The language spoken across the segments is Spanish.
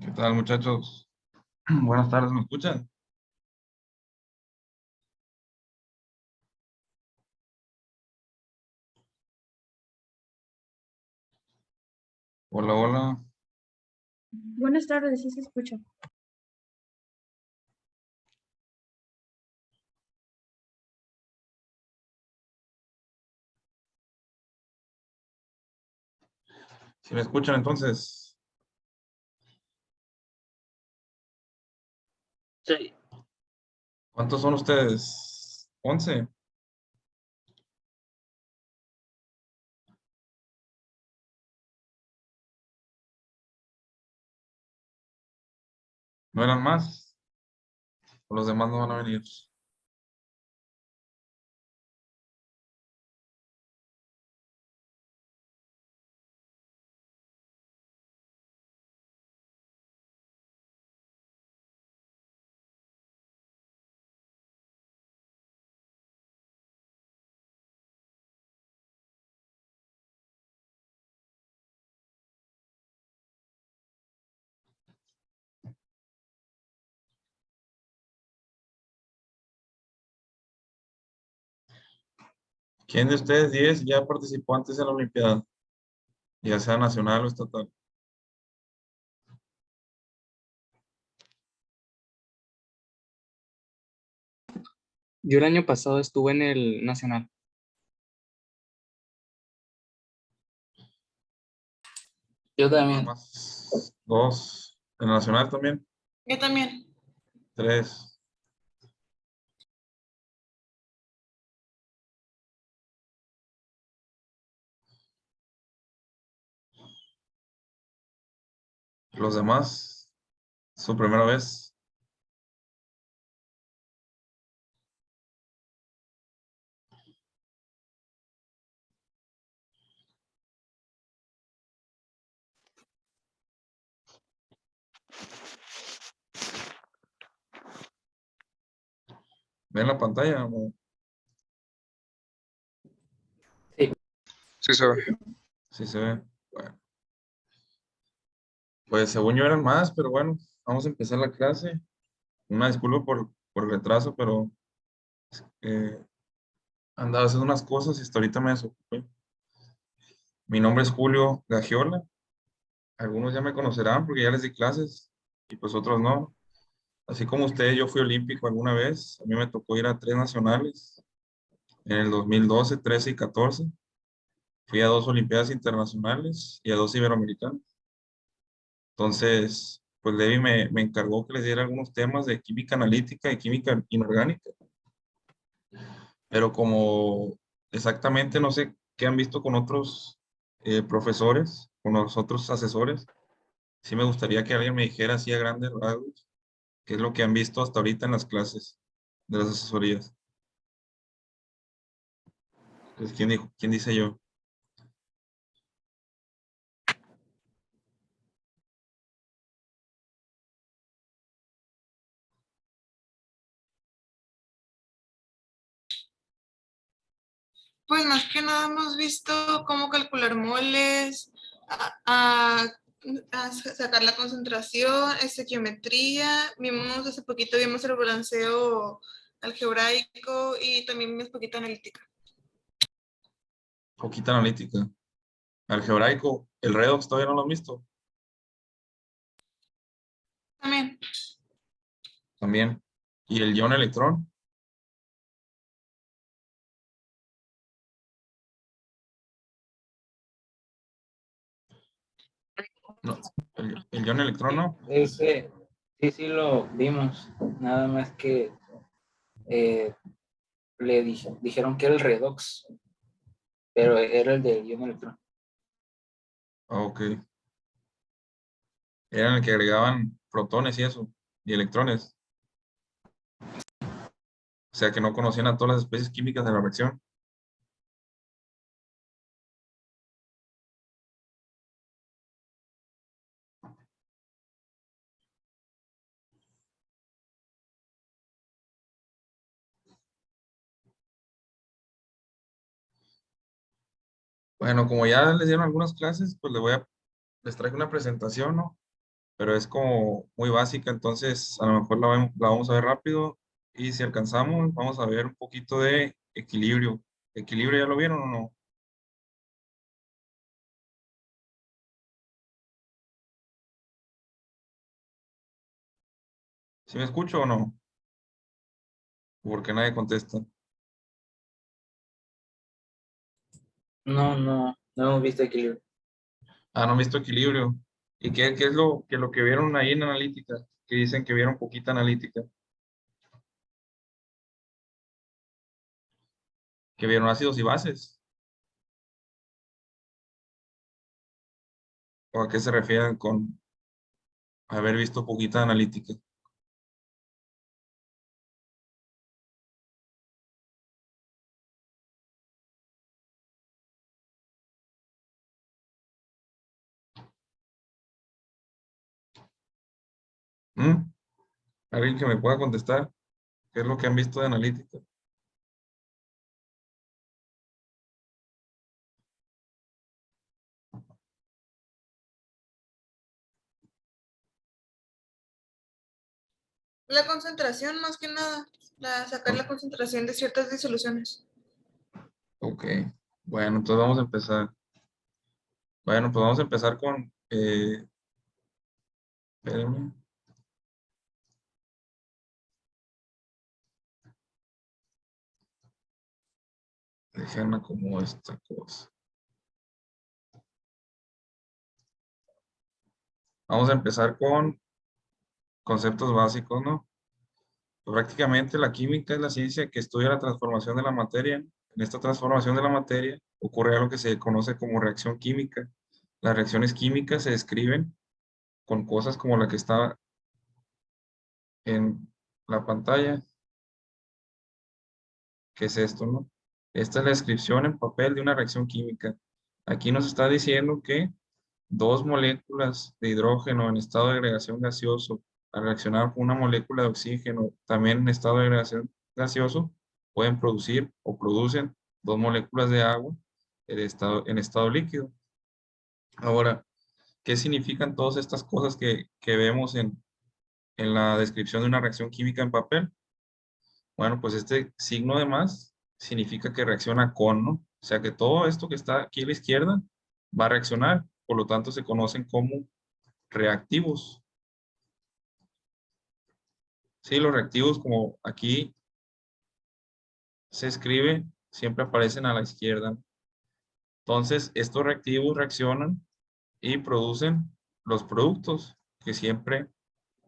¿Qué tal, muchachos? Buenas tardes, ¿me escuchan? Hola, hola. Buenas tardes, sí se escucha. Si me escuchan, entonces, Sí. ¿cuántos son ustedes? 11. ¿No eran más? ¿O los demás no van a venir? ¿Quién de ustedes 10 ya participó antes en la Olimpiada? Ya sea nacional o estatal. Yo el año pasado estuve en el Nacional. Yo Nada también. más 2. ¿En la nacional también? Yo también. 3. ¿Los demás? ¿Su primera vez? ¿Ven la pantalla? Sí. Sí, se ve. Sí se ve. Bueno, pues según yo eran más, pero bueno, vamos a empezar la clase. Una disculpa por el retraso, pero eh, andaba haciendo unas cosas y hasta ahorita me desocupé. Mi nombre es Julio Gagiola. Algunos ya me conocerán porque ya les di clases y pues otros no. Así como ustedes, yo fui olímpico alguna vez. A mí me tocó ir a 3 nacionales en el 2012, 13 y 14. Fui a 2 olimpiadas internacionales y a 2 iberoamericanas. Entonces, pues Levi me encargó que les diera algunos temas de química analítica y química inorgánica. Pero como exactamente no sé qué han visto con otros profesores, con los otros asesores, sí me gustaría que alguien me dijera así a grandes rasgos qué es lo que han visto hasta ahorita en las clases de las asesorías. Pues, ¿quién dijo? ¿Quién dice yo? Pues más que nada hemos visto cómo calcular moles, a sacar la concentración, estequiometría. Vimos hace poquito, vimos el balanceo algebraico y también vimos poquito analítica. Poquita analítica. Algebraico, el redox todavía no lo han visto. También. También. Y el ion electrón. No, el ion electrón no. Ese, sí lo vimos. Nada más que eh, dijeron que era el redox, pero era el de ion electrón. Ah, ok. Era en el que agregaban protones y eso, y electrones. O sea, que no conocían a todas las especies químicas de la reacción. Bueno, como ya les dieron algunas clases, pues les traje una presentación, ¿no? Pero es como muy básica, entonces a lo mejor la vamos a ver rápido y si alcanzamos, vamos a ver un poquito de equilibrio. ¿Equilibrio ya lo vieron o no? ¿Sí me escucho o no? Porque nadie contesta. No, no hemos visto equilibrio. Ah, no he visto equilibrio. ¿Y qué es lo que vieron ahí en analítica? Que dicen que vieron poquita analítica. Que vieron ácidos y bases. ¿O a qué se refieren con haber visto poquita analítica? ¿Mm? ¿Alguien que me pueda contestar? ¿Qué es lo que han visto de analítica? La concentración, más que nada, sacar la concentración de ciertas disoluciones. Ok. Bueno, entonces vamos a empezar. Bueno, pues vamos a empezar con... espérenme, déjenme como esta cosa. Vamos a empezar con conceptos básicos, ¿no? Prácticamente la química es la ciencia que estudia la transformación de la materia. En esta transformación de la materia ocurre algo que se conoce como reacción química. Las reacciones químicas se describen con cosas como la que está en la pantalla, que es esto, ¿no? Esta es la descripción en papel de una reacción química. Aquí nos está diciendo que dos moléculas de hidrógeno en estado de agregación gaseoso al reaccionar con una molécula de oxígeno también en estado de agregación gaseoso pueden producir o producen dos moléculas de agua en estado líquido. Ahora, ¿qué significan todas estas cosas que vemos en la descripción de una reacción química en papel? Bueno, pues este signo de más significa que reacciona con, ¿no? O sea que todo esto que está aquí a la izquierda va a reaccionar, por lo tanto se conocen como reactivos. Sí, los reactivos como aquí se escribe, siempre aparecen a la izquierda. Entonces, estos reactivos reaccionan y producen los productos que siempre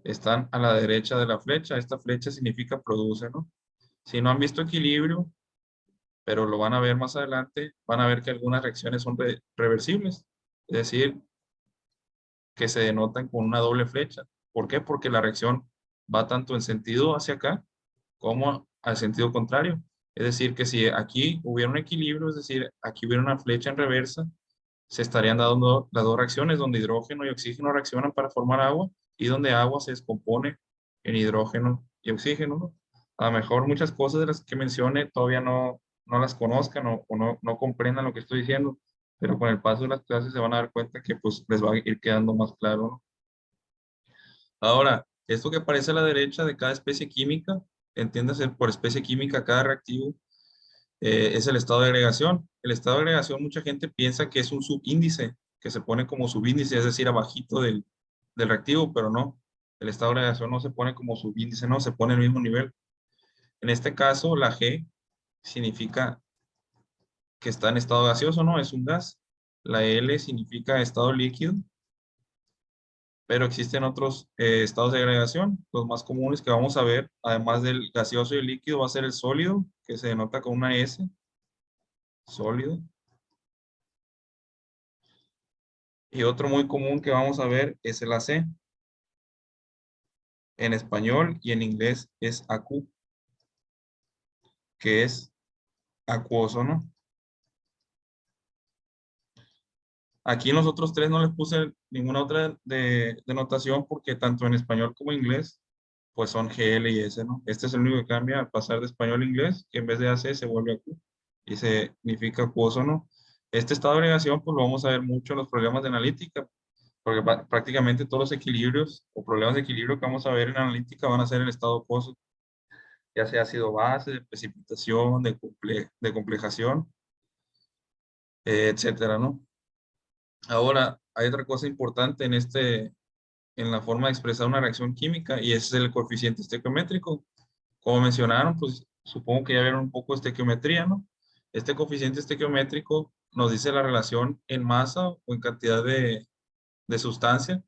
están a la derecha de la flecha. Esta flecha significa produce, ¿no? Si no han visto equilibrio, pero lo van a ver más adelante, van a ver que algunas reacciones son reversibles, es decir, que se denotan con una doble flecha. ¿Por qué? Porque la reacción va tanto en sentido hacia acá como al sentido contrario. Es decir, que si aquí hubiera un equilibrio, es decir, aquí hubiera una flecha en reversa, se estarían dando las dos reacciones donde hidrógeno y oxígeno reaccionan para formar agua y donde agua se descompone en hidrógeno y oxígeno, ¿no? A lo mejor muchas cosas de las que mencione todavía no las conozcan o no comprendan lo que estoy diciendo, pero con el paso de las clases se van a dar cuenta que pues les va a ir quedando más claro, ¿no? Ahora, esto que aparece a la derecha de cada especie química, entiéndase por especie química cada reactivo, es el estado de agregación. El estado de agregación, mucha gente piensa que es un subíndice, que se pone como subíndice, es decir, abajito del reactivo, pero no. El estado de agregación no se pone como subíndice, no, se pone al mismo nivel. En este caso, la G significa que está en estado gaseoso, ¿no? Es un gas. La L significa estado líquido, pero existen otros estados de agregación. Los más comunes que vamos a ver, además del gaseoso y el líquido, va a ser el sólido, que se denota con una S, sólido. Y otro muy común que vamos a ver es el AC. En español y en inglés es AQ, que es acuoso, ¿no? Aquí en los otros tres no les puse ninguna otra de notación porque tanto en español como en inglés pues son GL y S, ¿no? Este es el único que cambia al pasar de español a inglés, que en vez de AC se vuelve AQ y significa acuoso, ¿no? Este estado de agregación pues lo vamos a ver mucho en los problemas de analítica, porque prácticamente todos los equilibrios o problemas de equilibrio que vamos a ver en analítica van a ser en estado acuoso, ya sea ácido base, de precipitación, de complejación, etcétera, ¿no? Ahora, hay otra cosa importante en la forma de expresar una reacción química y ese es el coeficiente estequiométrico. Como mencionaron, pues supongo que ya vieron un poco de estequiometría, ¿no? Este coeficiente estequiométrico nos dice la relación en masa o en cantidad de sustancia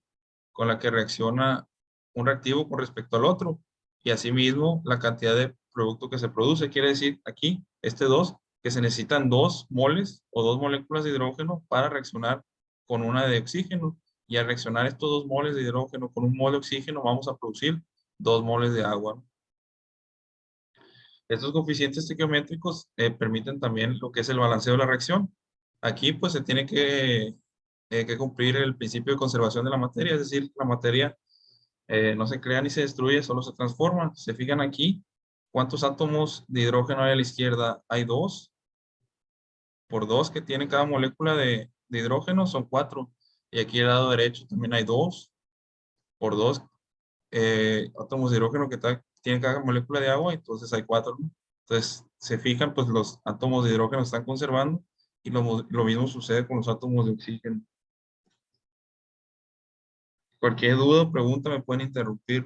con la que reacciona un reactivo con respecto al otro. Y asimismo, la cantidad de producto que se produce. Quiere decir aquí, este 2, que se necesitan 2 moles o 2 moléculas de hidrógeno para reaccionar con una de oxígeno. Y al reaccionar estos 2 moles de hidrógeno con un mol de oxígeno, vamos a producir 2 moles de agua. Estos coeficientes estequiométricos permiten también lo que es el balanceo de la reacción. Aquí pues se tiene que cumplir el principio de conservación de la materia, es decir, la materia no se crea ni se destruye, solo se transforma. Se fijan aquí, ¿cuántos átomos de hidrógeno hay a la izquierda? Hay 2. Por 2 que tiene cada molécula de hidrógeno son 4. Y aquí al lado derecho también hay 2. Por 2 átomos de hidrógeno que tiene cada molécula de agua, entonces hay 4, ¿no? Entonces, se fijan, pues los átomos de hidrógeno están conservando y lo mismo sucede con los átomos de oxígeno. Cualquier duda o pregunta me pueden interrumpir.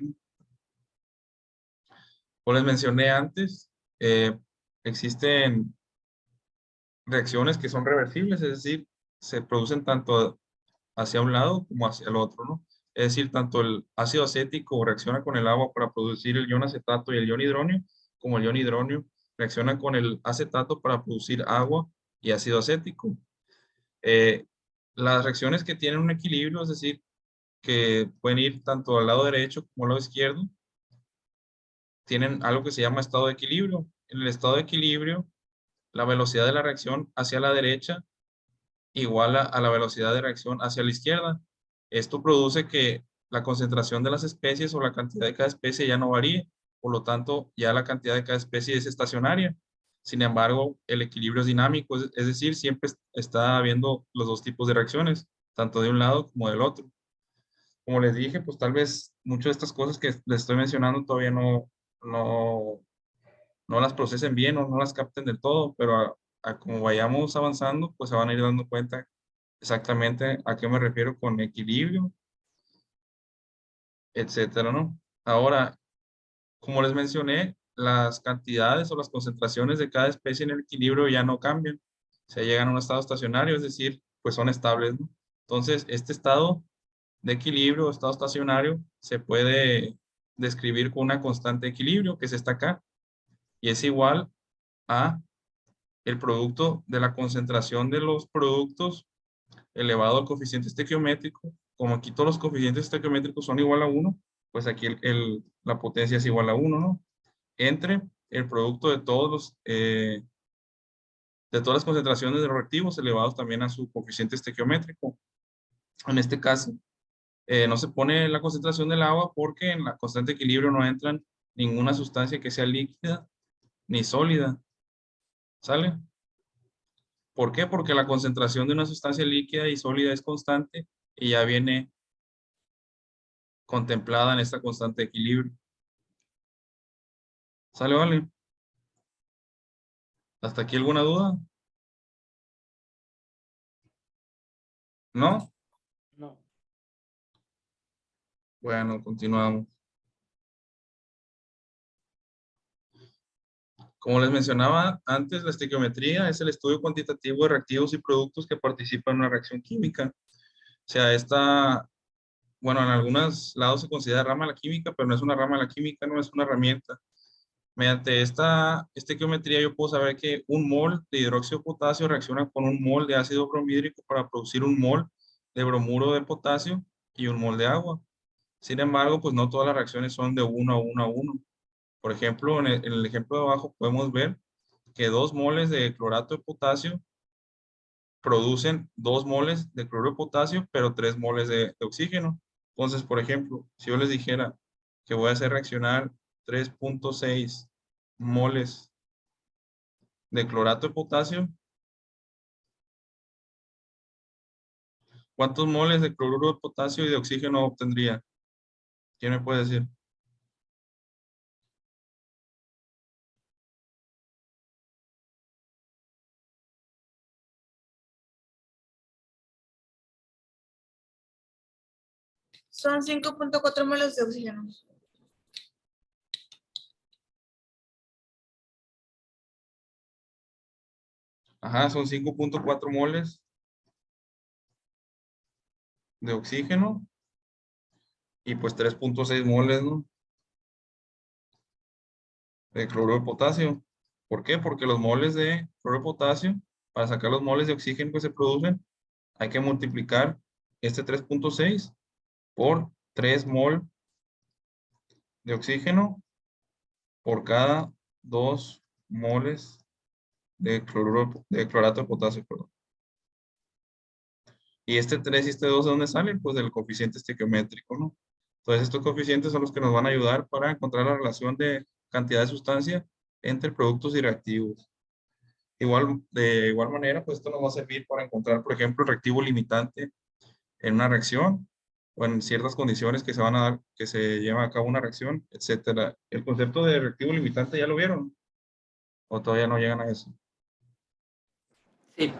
Como les mencioné antes, existen reacciones que son reversibles, es decir, se producen tanto hacia un lado como hacia el otro, ¿no? Es decir, tanto el ácido acético reacciona con el agua para producir el ion acetato y el ion hidronio, como el ion hidronio reacciona con el acetato para producir agua y ácido acético. Eh, las reacciones que tienen un equilibrio, es decir, que pueden ir tanto al lado derecho como al lado izquierdo, tienen algo que se llama estado de equilibrio. En el estado de equilibrio, la velocidad de la reacción hacia la derecha igual a la velocidad de reacción hacia la izquierda. Esto produce que la concentración de las especies o la cantidad de cada especie ya no varíe, por lo tanto, ya la cantidad de cada especie es estacionaria. Sin embargo, el equilibrio es dinámico, es decir, siempre está habiendo los dos tipos de reacciones, tanto de un lado como del otro. Como les dije, pues tal vez muchas de estas cosas que les estoy mencionando todavía no, no las procesen bien o no las capten del todo, pero a como vayamos avanzando, pues se van a ir dando cuenta exactamente a qué me refiero con equilibrio, etcétera, ¿no? Ahora, como les mencioné, las cantidades o las concentraciones de cada especie en el equilibrio ya no cambian. Se llegan a un estado estacionario, es decir, pues son estables, ¿no? Entonces, este estado de equilibrio, estado estacionario, se puede describir con una constante de equilibrio, que es esta acá, y es igual a el producto de la concentración de los productos elevado al coeficiente estequiométrico. Como aquí todos los coeficientes estequiométricos son igual a 1, pues aquí la potencia es igual a 1, ¿no? Entre el producto de de todas las concentraciones de los reactivos elevados también a su coeficiente estequiométrico. En este caso, no se pone la concentración del agua porque en la constante de equilibrio no entran ninguna sustancia que sea líquida ni sólida. ¿Sale? ¿Por qué? Porque la concentración de una sustancia líquida y sólida es constante y ya viene contemplada en esta constante de equilibrio. ¿Sale, vale? ¿Hasta aquí alguna duda? ¿No? No. Bueno, continuamos. Como les mencionaba antes, la estequiometría es el estudio cuantitativo de reactivos y productos que participan en una reacción química. O sea, bueno, en algunos lados se considera rama de la química, pero no es una rama de la química, no es una herramienta. Mediante esta estequiometría yo puedo saber que un mol de hidróxido de potasio reacciona con un mol de ácido bromhídrico para producir un mol de bromuro de potasio y 1 mol de agua. Sin embargo, pues no todas las reacciones son de 1 a 1 a 1. Por ejemplo, en el ejemplo de abajo podemos ver que 2 moles de clorato de potasio producen 2 moles de cloruro de potasio, pero 3 moles de oxígeno. Entonces, por ejemplo, si yo les dijera que voy a hacer reaccionar 3.6 moles de clorato de potasio, ¿cuántos moles de cloruro de potasio y de oxígeno obtendría? ¿Quién me puede decir? Son 5.4 moles de oxígeno. Ajá, son 5.4 moles de oxígeno y pues 3.6 moles, ¿no?, de cloruro de potasio. ¿Por qué? Porque los moles de cloruro de potasio, para sacar los moles de oxígeno que se producen, hay que multiplicar este 3.6 por 3 mol de oxígeno por cada 2 moles de clorato de potasio, perdón. Y este 3 y este 2, ¿de dónde salen? Pues del coeficiente estequiométrico, ¿no? Entonces, estos coeficientes son los que nos van a ayudar para encontrar la relación de cantidad de sustancia entre productos y reactivos. De igual manera, pues esto nos va a servir para encontrar, por ejemplo, el reactivo limitante en una reacción o en ciertas condiciones que se van a dar, que se lleva a cabo una reacción, etcétera. El concepto de reactivo limitante, ¿ya lo vieron? ¿O todavía no llegan a eso? Sí,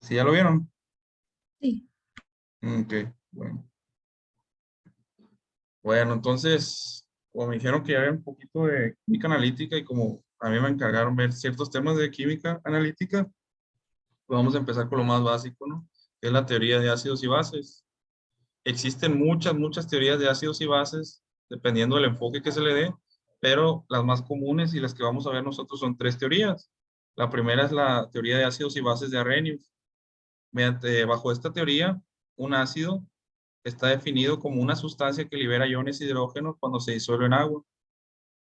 ¿Sí ya lo vieron? Sí. Ok, bueno. Bueno, entonces, como me dijeron que ya había un poquito de química analítica y como a mí me encargaron ver ciertos temas de química analítica, pues vamos a empezar con lo más básico, ¿no? Que es la teoría de ácidos y bases. Existen muchas teorías de ácidos y bases, dependiendo del enfoque que se le dé, pero las más comunes y las que vamos a ver nosotros son 3 teorías. La primera es la teoría de ácidos y bases de Arrhenius. Bajo esta teoría, un ácido está definido como una sustancia que libera iones hidrógenos cuando se disuelve en agua.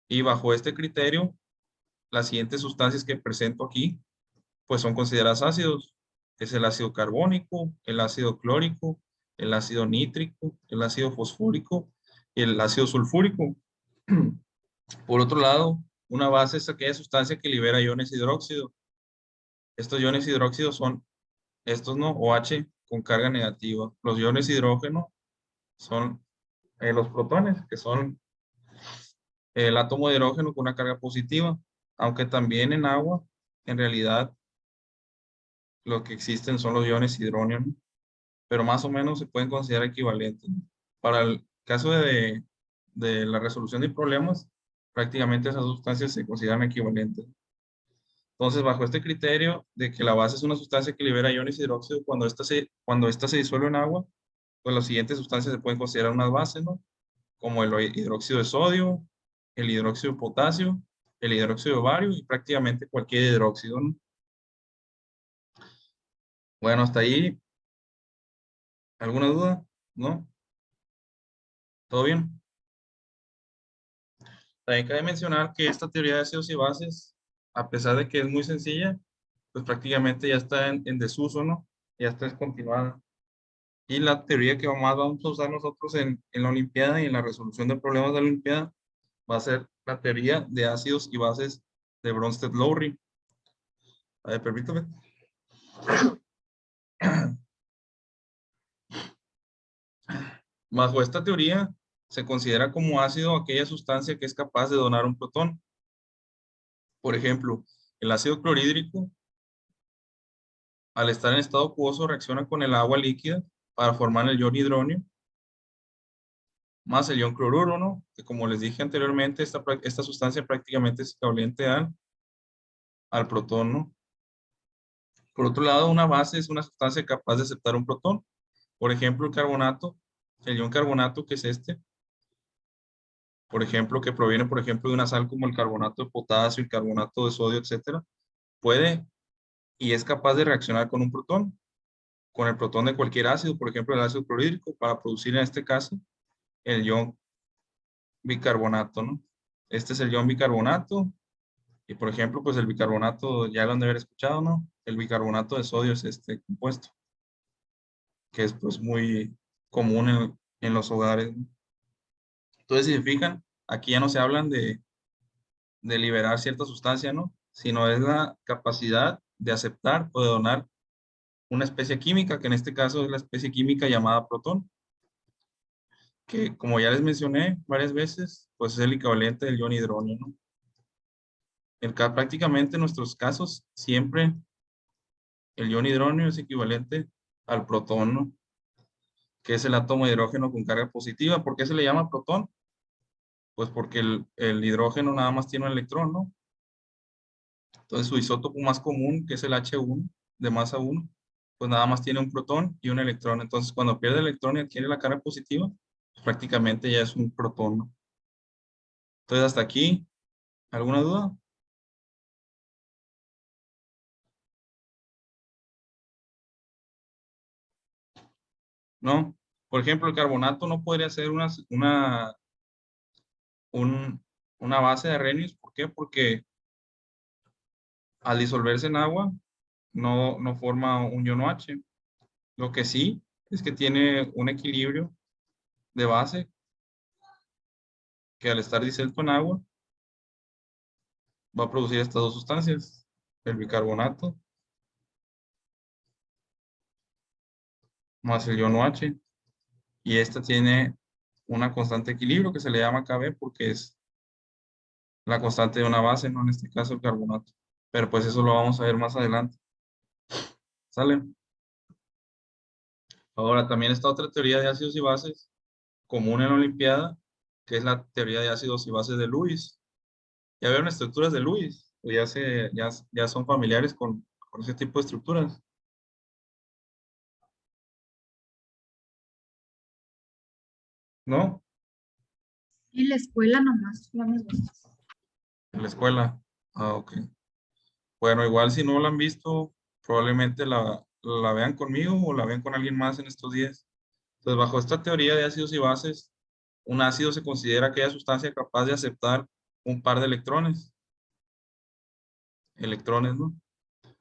Y bajo este criterio, las siguientes sustancias que presento aquí, pues son consideradas ácidos. Es el ácido carbónico, el ácido clórico, el ácido nítrico, el ácido fosfórico y el ácido sulfúrico. Por otro lado, una base es aquella sustancia que libera iones hidróxido. Estos iones hidróxidos son estos, ¿no? OH con carga negativa. Los iones hidrógeno son los protones, que son el átomo de hidrógeno con una carga positiva, aunque también en agua, en realidad, lo que existen son los iones hidróneo, ¿no?, pero más o menos se pueden considerar equivalentes, ¿no? Para el caso de la resolución de problemas, prácticamente esas sustancias se consideran equivalentes. Entonces, bajo este criterio de que la base es una sustancia que libera iones hidróxido cuando ésta se disuelve en agua, pues las siguientes sustancias se pueden considerar unas bases, ¿no?, como el hidróxido de sodio, el hidróxido de potasio, el hidróxido de bario y prácticamente cualquier hidróxido, ¿no? Bueno, hasta ahí, ¿alguna duda? ¿No? ¿Todo bien? También cabe mencionar que esta teoría de ácidos y bases, a pesar de que es muy sencilla, pues prácticamente ya está en desuso, ¿no? Ya está descontinuada. Y la teoría que más vamos a usar nosotros en la Olimpiada y en la resolución de problemas de la Olimpiada va a ser la teoría de ácidos y bases de Bronsted-Lowry. A ver, permítame. Bajo esta teoría, se considera como ácido aquella sustancia que es capaz de donar un protón. Por ejemplo, el ácido clorhídrico, al estar en estado acuoso, reacciona con el agua líquida para formar el ion hidróneo, más el ion cloruro, ¿no? Que como les dije anteriormente, esta sustancia prácticamente es equivalente al protón, ¿no? Por otro lado, una base es una sustancia capaz de aceptar un protón. Por ejemplo, el carbonato, el ion carbonato, que es este, por ejemplo, que proviene, por ejemplo, de una sal como el carbonato de potasio, el carbonato de sodio, etcétera, puede y es capaz de reaccionar con un protón. con el protón de cualquier ácido, por ejemplo, el ácido clorhídrico, para producir en este caso el ion bicarbonato, ¿no? Este es el ion bicarbonato. Y por ejemplo, pues el bicarbonato, ya lo han de haber escuchado, ¿no? El bicarbonato de sodio es este compuesto, que es pues muy común en los hogares, ¿no? Entonces, si se fijan, aquí ya no se hablan de liberar cierta sustancia, ¿no? Sino es la capacidad de aceptar o de donar una especie química, que en este caso es la especie química llamada protón, que como ya les mencioné varias veces, pues es el equivalente del ion hidronio, ¿no? Prácticamente en nuestros casos, siempre el ion hidronio es equivalente al protón, ¿no? Que es el átomo de hidrógeno con carga positiva. ¿Por qué se le llama protón? Pues porque el hidrógeno nada más tiene un electrón, ¿no? Entonces su isótopo más común, que es el H1 de masa 1, pues nada más tiene un protón y un electrón. Entonces cuando pierde el electrón y adquiere la carga positiva, pues prácticamente ya es un protón, ¿no? Entonces hasta aquí, ¿alguna duda? ¿No? Por ejemplo, el carbonato no podría ser un- una base de Arrhenius. ¿Por qué? Porque al disolverse en agua no forma un iono H. Lo que sí es que tiene un equilibrio de base que al estar disuelto en agua va a producir estas dos sustancias, el bicarbonato más el iono H. Y esta tiene una constante de equilibrio que se le llama Kb porque es la constante de una base, no en este caso el carbonato. Pero pues eso lo vamos a ver más adelante. ¿Sale? Ahora también está otra teoría de ácidos y bases común en la Olimpiada, que es la teoría de ácidos y bases de Lewis. ¿Ya vieron estructuras de Lewis? ¿O ya son familiares con ese tipo de estructuras? ¿No? En la escuela nomás, no me gusta. En la escuela. Ah, ok. Bueno, igual si no la han visto, probablemente la vean conmigo o la vean con alguien más en estos días. Entonces, bajo esta teoría de ácidos y bases, un ácido se considera aquella sustancia capaz de aceptar un par de electrones, ¿no?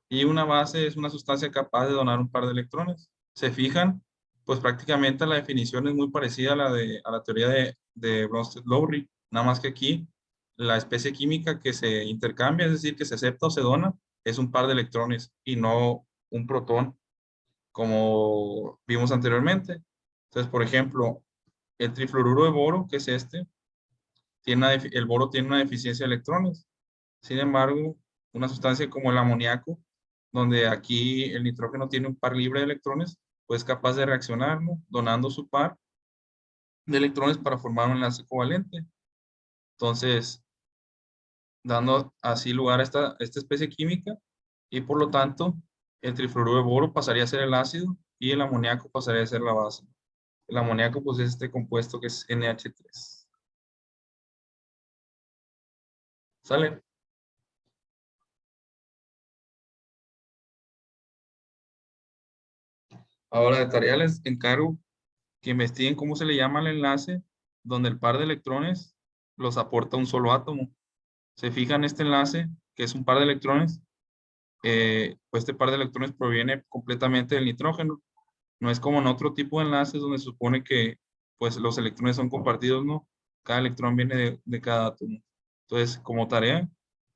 Y una base es una sustancia capaz de donar un par de electrones. ¿Se fijan? Pues prácticamente la definición es muy parecida a la teoría de Bronsted-Lowry, nada más que aquí la especie química que se intercambia, es decir, que se acepta o se dona, es un par de electrones y no un protón, como vimos anteriormente. Entonces, por ejemplo, el trifluoruro de boro, que es este, el boro tiene una deficiencia de electrones. Sin embargo, una sustancia como el amoníaco, donde aquí el nitrógeno tiene un par libre de electrones, pues es capaz de reaccionar, ¿no? Donando su par de electrones para formar un enlace covalente. Entonces, dando así lugar a esta especie química y por lo tanto, el trifluoruro de boro pasaría a ser el ácido y el amoníaco pasaría a ser la base. El amoníaco pues es este compuesto que es NH3. ¿Sale? Ahora de tarea les encargo que investiguen cómo se le llama el enlace donde el par de electrones los aporta un solo átomo. Se fijan este enlace, que es un par de electrones, pues este par de electrones proviene completamente del nitrógeno. No es como en otro tipo de enlaces donde se supone que pues los electrones son compartidos, ¿no? Cada electrón viene de cada átomo. Entonces, como tarea,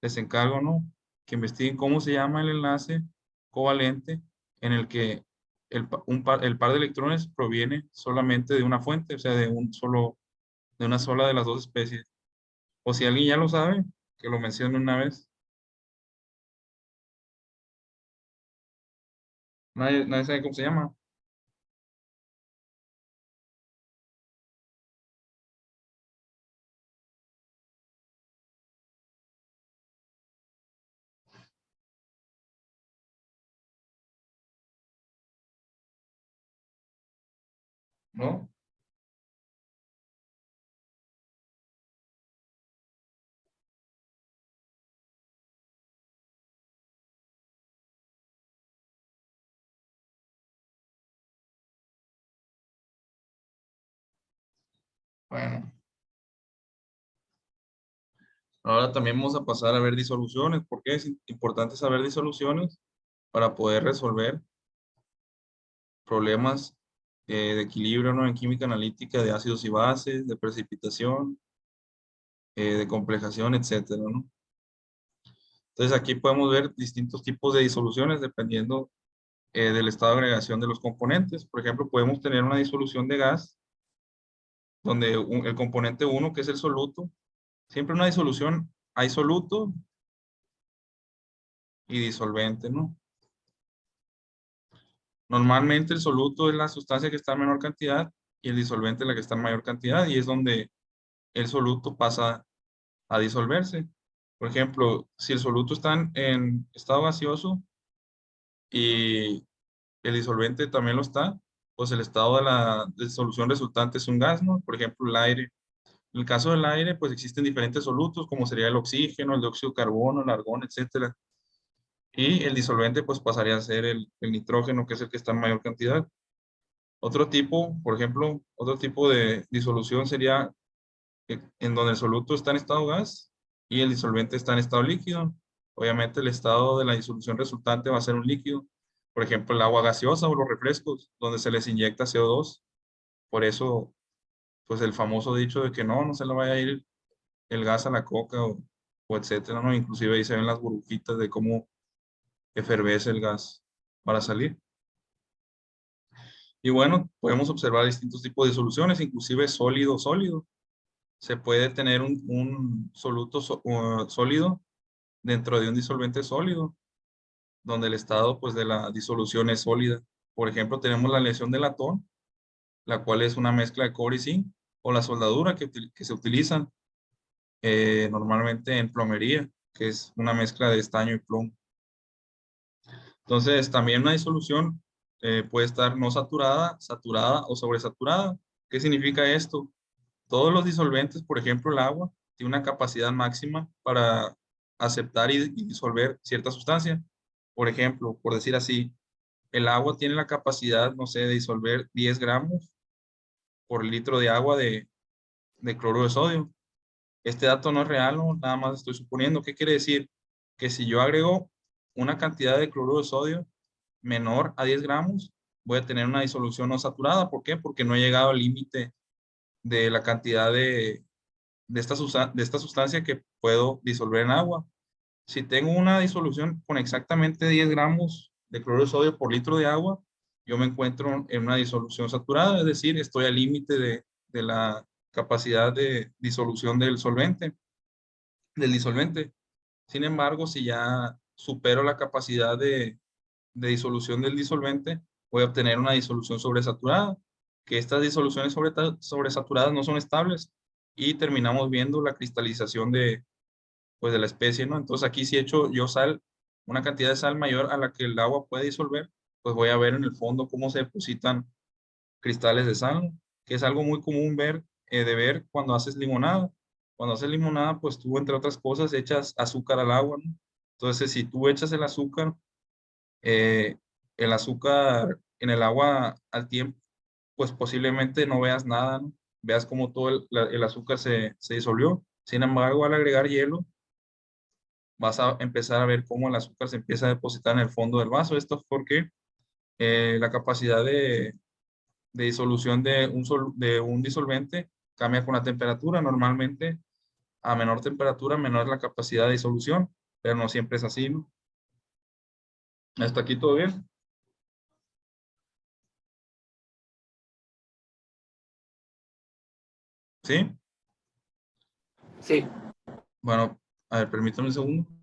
les encargo, ¿no? Que investiguen cómo se llama el enlace covalente en el que el par de electrones proviene solamente de una fuente, o sea, de una sola de las dos especies. O si alguien ya lo sabe, que lo mencione una vez. Nadie sabe cómo se llama, ¿no? Bueno, ahora también vamos a pasar a ver disoluciones. ¿Por qué es importante saber disoluciones? Para poder resolver problemas de equilibrio, ¿no? En química analítica de ácidos y bases, de precipitación, de complejación, etcétera, ¿no? Entonces aquí podemos ver distintos tipos de disoluciones dependiendo del estado de agregación de los componentes. Por ejemplo, podemos tener una disolución de gas donde el componente uno, que es el soluto, siempre una disolución hay soluto y disolvente, ¿no? Normalmente el soluto es la sustancia que está en menor cantidad y el disolvente es la que está en mayor cantidad y es donde el soluto pasa a disolverse. Por ejemplo, si el soluto está en estado gaseoso y el disolvente también lo está, pues el estado de la disolución resultante es un gas, ¿no? Por ejemplo, el aire. En el caso del aire, pues existen diferentes solutos, como sería el oxígeno, el dióxido de carbono, el argón, etcétera. Y el disolvente, pues pasaría a ser el nitrógeno, que es el que está en mayor cantidad. Otro tipo, por ejemplo, otro tipo de disolución sería en donde el soluto está en estado gas y el disolvente está en estado líquido. Obviamente el estado de la disolución resultante va a ser un líquido. Por ejemplo, el agua gaseosa o los refrescos, donde se les inyecta CO2. Por eso, pues el famoso dicho de que no se le vaya a ir el gas a la coca o etcétera, ¿no? Inclusive ahí se ven las burbujitas de cómo efervece el gas para salir. Y bueno, podemos observar distintos tipos de soluciones, inclusive sólido-sólido. Se puede tener un soluto sólido dentro de un disolvente sólido, donde el estado pues, de la disolución es sólida. Por ejemplo, tenemos la aleación de latón, la cual es una mezcla de cobre y zinc, o la soldadura que se utilizan normalmente en plomería, que es una mezcla de estaño y plomo. Entonces, también una disolución puede estar no saturada, saturada o sobresaturada. ¿Qué significa esto? Todos los disolventes, por ejemplo, el agua, tiene una capacidad máxima para aceptar y disolver cierta sustancia. Por ejemplo, por decir así, el agua tiene la capacidad, no sé, de disolver 10 gramos por litro de agua de cloruro de sodio. Este dato no es real, ¿no? Nada más estoy suponiendo. ¿Qué quiere decir? Que si yo agrego una cantidad de cloruro de sodio menor a 10 gramos, voy a tener una disolución no saturada. ¿Por qué? Porque no he llegado al límite de la cantidad de esta sustancia que puedo disolver en agua. Si tengo una disolución con exactamente 10 gramos de cloruro de sodio por litro de agua, yo me encuentro en una disolución saturada, es decir, estoy al límite de la capacidad de disolución del disolvente. Sin embargo, si ya supero la capacidad de disolución del disolvente, voy a obtener una disolución sobresaturada, que estas disoluciones sobresaturadas no son estables y terminamos viendo la cristalización pues, de la especie, ¿no? Entonces aquí si echo yo sal, una cantidad de sal mayor a la que el agua puede disolver, pues voy a ver en el fondo cómo se depositan cristales de sal, ¿no? Que es algo muy común de ver cuando haces limonada. Cuando haces limonada, pues tú, entre otras cosas, echas azúcar al agua, ¿no? Entonces, si tú echas eh, el azúcar en el agua al tiempo, pues posiblemente no veas nada, ¿no? Veas cómo todo el azúcar se disolvió. Sin embargo, al agregar hielo, vas a empezar a ver cómo el azúcar se empieza a depositar en el fondo del vaso. Esto es porque la capacidad de disolución de un disolvente cambia con la temperatura. Normalmente, a menor temperatura, menor es la capacidad de disolución, pero no siempre es así, ¿no? ¿Hasta aquí todo bien? ¿Sí? Sí, Bueno, a ver, permítame un segundo.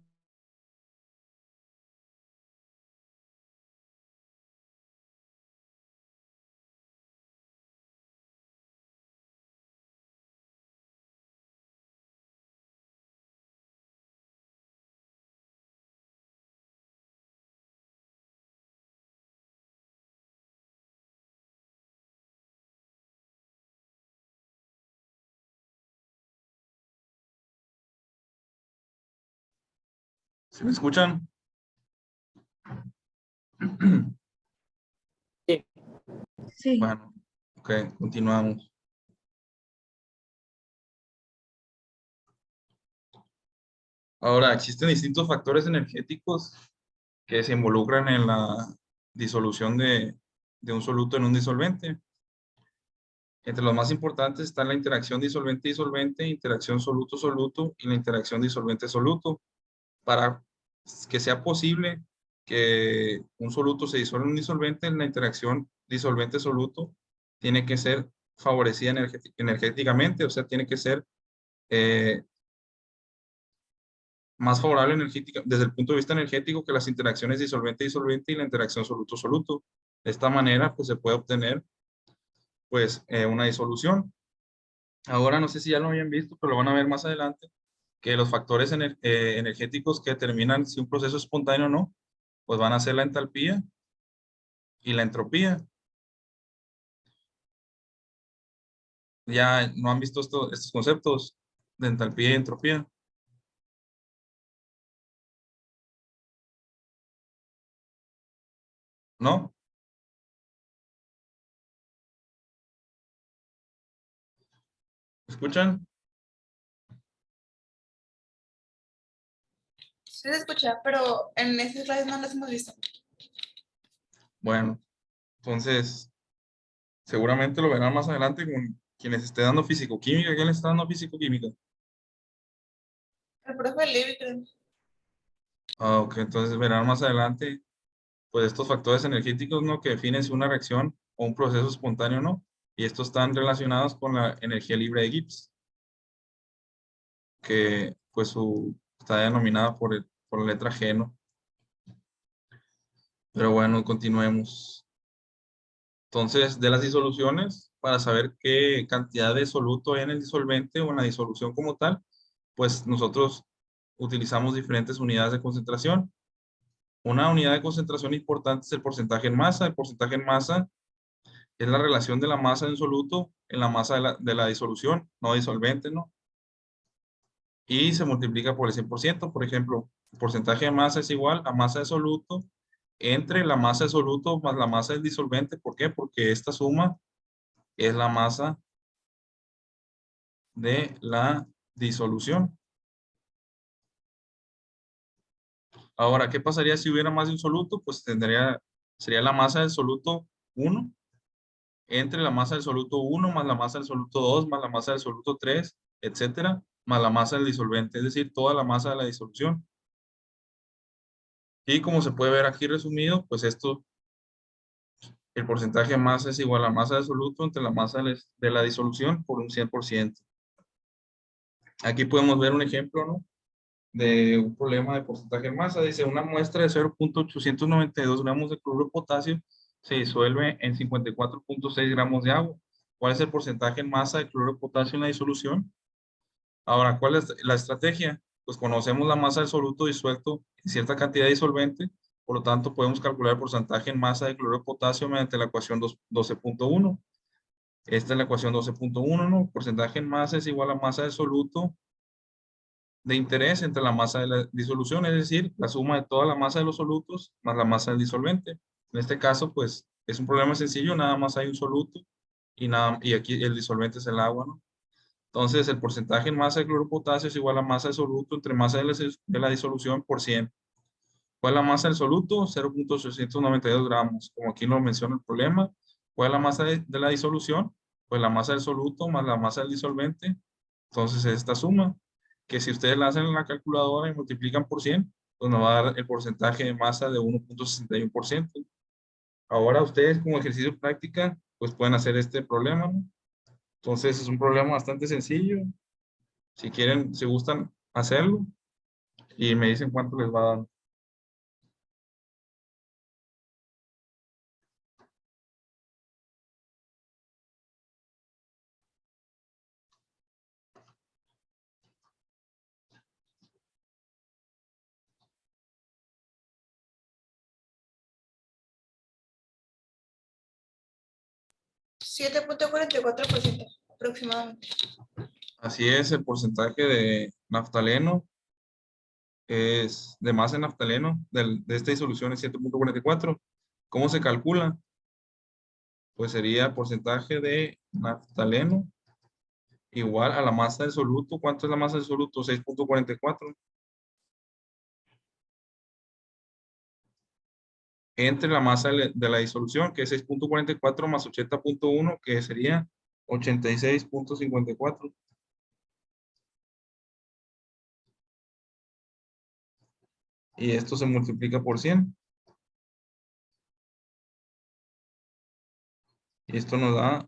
¿Sí me escuchan? sí. Sí. Bueno, ok, continuamos. Ahora, existen distintos factores energéticos que se involucran en la disolución de un soluto en un disolvente. Entre los más importantes están la interacción disolvente-disolvente, interacción soluto-soluto y la interacción disolvente-soluto. Para que sea posible que un soluto se disuelva en un disolvente, la interacción disolvente-soluto tiene que ser favorecida energéticamente, o sea, tiene que ser eh, más favorable desde el punto de vista energético que las interacciones disolvente-disolvente y la interacción soluto-soluto. De esta manera, pues se puede obtener pues una disolución. Ahora no sé si ya lo habían visto, pero lo van a ver más adelante, que los factores energéticos que determinan si un proceso es espontáneo o no, pues van a ser la entalpía y la entropía. Ya no han visto estos conceptos de entalpía y entropía, ¿no? ¿Escuchan? Sí se escucha, pero en esas clases no las hemos visto. Bueno, entonces seguramente lo verán más adelante con quienes esté dando físico-química. ¿Quién les está dando físico-química? El profe Levi, creo. Ah, ok, entonces verán más adelante pues estos factores energéticos, ¿no? Que definen si una reacción o un proceso espontáneo o no. Y estos están relacionados con la energía libre de Gibbs, que pues está denominada por la letra G, ¿no? Pero bueno, continuemos. Entonces, de las disoluciones, para saber qué cantidad de soluto hay en el disolvente o en la disolución como tal, pues nosotros utilizamos diferentes unidades de concentración. Una unidad de concentración importante es el porcentaje en masa. El porcentaje en masa es la relación de la masa de un soluto en la masa de la disolución, no disolvente, ¿no? Y se multiplica por el 100%. Por ejemplo, el porcentaje de masa es igual a masa de soluto entre la masa de soluto más la masa del disolvente. ¿Por qué? Porque esta suma es la masa de la disolución. Ahora, ¿qué pasaría si hubiera más de un soluto? Pues sería la masa del soluto 1 entre la masa del soluto 1 más la masa del soluto 2 más la masa del soluto 3, etcétera, más la masa del disolvente, es decir, toda la masa de la disolución. Y como se puede ver aquí resumido, pues el porcentaje de masa es igual a la masa del soluto entre la masa de la disolución por un 100%. Aquí podemos ver un ejemplo, ¿no? De un problema de porcentaje de masa. Dice, una muestra de 0.892 gramos de cloruro de potasio se disuelve en 54.6 gramos de agua. ¿Cuál es el porcentaje en masa de cloruro de potasio en la disolución? Ahora, ¿cuál es la estrategia? Pues conocemos la masa del soluto disuelto en cierta cantidad de disolvente, por lo tanto podemos calcular el porcentaje en masa de cloruro de potasio mediante la ecuación 12.1. Esta es la ecuación 12.1, ¿no? Porcentaje en masa es igual a masa del soluto de interés entre la masa de la disolución, es decir, la suma de toda la masa de los solutos más la masa del disolvente. En este caso, pues, es un problema sencillo, nada más hay un soluto y aquí el disolvente es el agua, ¿no? Entonces, el porcentaje en masa de cloruro de potasio es igual a masa de soluto entre masa de la disolución por 100. ¿Cuál es la masa del soluto? 0.892 gramos, como aquí lo menciona el problema. ¿Cuál es la masa de la disolución? Pues la masa del soluto más la masa del disolvente. Entonces, esta suma, que si ustedes la hacen en la calculadora y multiplican por 100, pues nos va a dar el porcentaje de masa de 1.61%. Ahora ustedes como ejercicio de práctica, pues pueden hacer este problema, ¿no? Entonces, es un problema bastante sencillo. Si quieren, si gustan hacerlo y me dicen cuánto les va a dar. 7.44% aproximadamente. Así es, el porcentaje de naftaleno es de masa en naftaleno de esta disolución es 7.44. ¿Cómo se calcula? Pues sería porcentaje de naftaleno igual a la masa del soluto. ¿Cuánto es la masa del soluto? 6.44. entre la masa de la disolución, que es 6.44 más 80.1, que sería 86.54. Y esto se multiplica por 100. Y esto nos da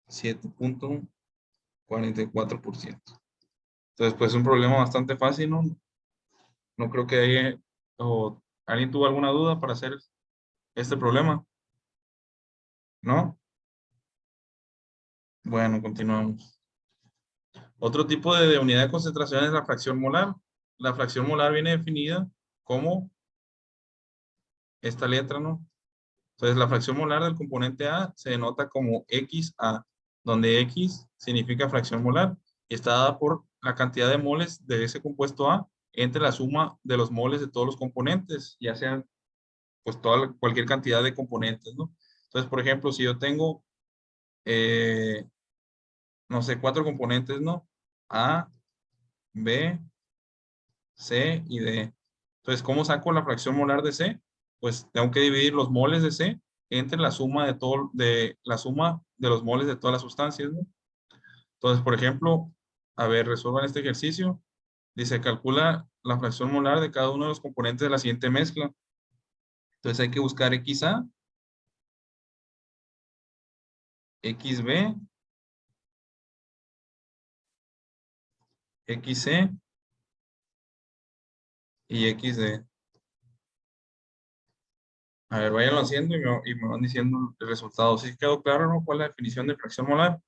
7.44%. Entonces, pues es un problema bastante fácil, ¿no? No creo que haya, o alguien tuvo alguna duda para hacer este problema, ¿no? Bueno, continuamos. Otro tipo de unidad de concentración es la fracción molar. La fracción molar viene definida como esta letra, ¿no? Entonces, la fracción molar del componente A se denota como XA, donde X significa fracción molar y está dada por la cantidad de moles de ese compuesto A entre la suma de los moles de todos los componentes, ya sean pues cualquier cantidad de componentes, ¿no? Entonces, por ejemplo, si yo tengo, no sé, 4 componentes, ¿no? A, B, C y D. Entonces, ¿cómo saco la fracción molar de C? Pues tengo que dividir los moles de C entre la suma la suma de los moles de todas las sustancias, ¿no? Entonces, por ejemplo, a ver, resuelvan este ejercicio. Dice, calcula la fracción molar de cada uno de los componentes de la siguiente mezcla. Entonces hay que buscar XA, XB, XC y XD. A ver, váyanlo haciendo y me van diciendo el resultado. ¿Sí quedó claro, no? ¿Cuál es la definición de fracción molar?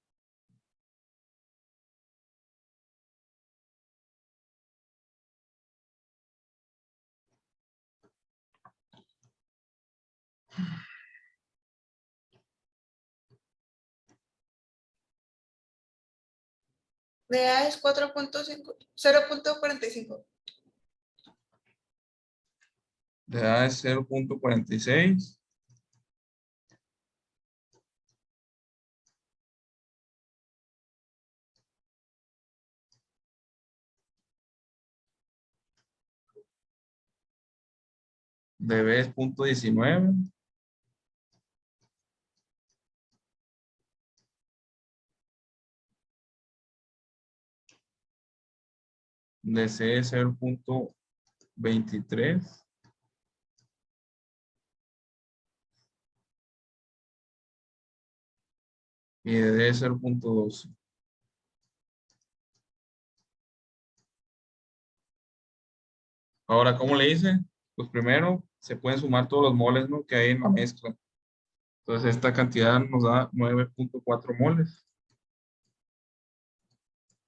De A es 4.5, 0.45. De A es 0.46. De B es 0.19. De C es 0.23. Y de D es 0.12. Ahora, ¿cómo le hice? Pues primero se pueden sumar todos los moles, ¿no?, que hay en la mezcla. Entonces esta cantidad nos da 9.4 moles.